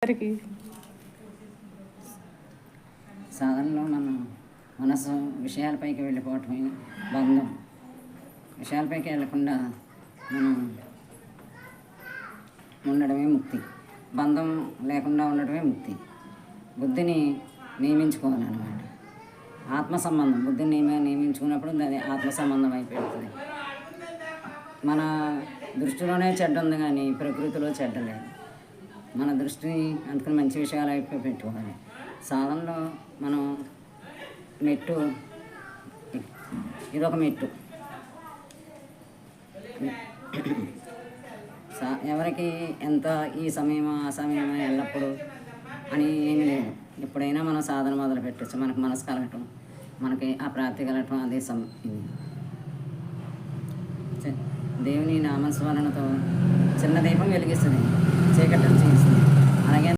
అందరికీ. సాధనలో మనం మనసు విషయాలపైకి వెళ్ళిపోవటమే బంధం. విషయాలపైకి వెళ్ళకుండా మనం ఉండడమే ముక్తి. బంధం లేకుండా ఉండడమే ముక్తి. బుద్ధిని నియమించుకోవాలన్నమాట. ఆత్మ సంబంధం బుద్ధిని నియమించుకున్నప్పుడు అది ఆత్మ సంబంధం అయిపోతుంది. మన దృష్టిలోనే చెడ్డ ఉంది కానీ ప్రకృతిలో చెడ్డ లేదు. మన దృష్టిని అందుకని మంచి విషయాలు అయిపోయి పెట్టుకోవాలి. సాధనలో మనం మెట్టు, ఇదొక మెట్టు. ఎవరికి ఎంత ఈ సమయమా ఆ సమయమా ఎల్లప్పుడు అని ఏమీ లేదు. ఎప్పుడైనా మనం సాధన మొదలు పెట్టచ్చు. మనకు మనసు కలగటం, మనకి ఆ ప్రాప్తి కలగటం అదే ఇది. దేవుని నామస్మరణతో చిన్న దీపం వెలిగిస్తుంది, చీకటి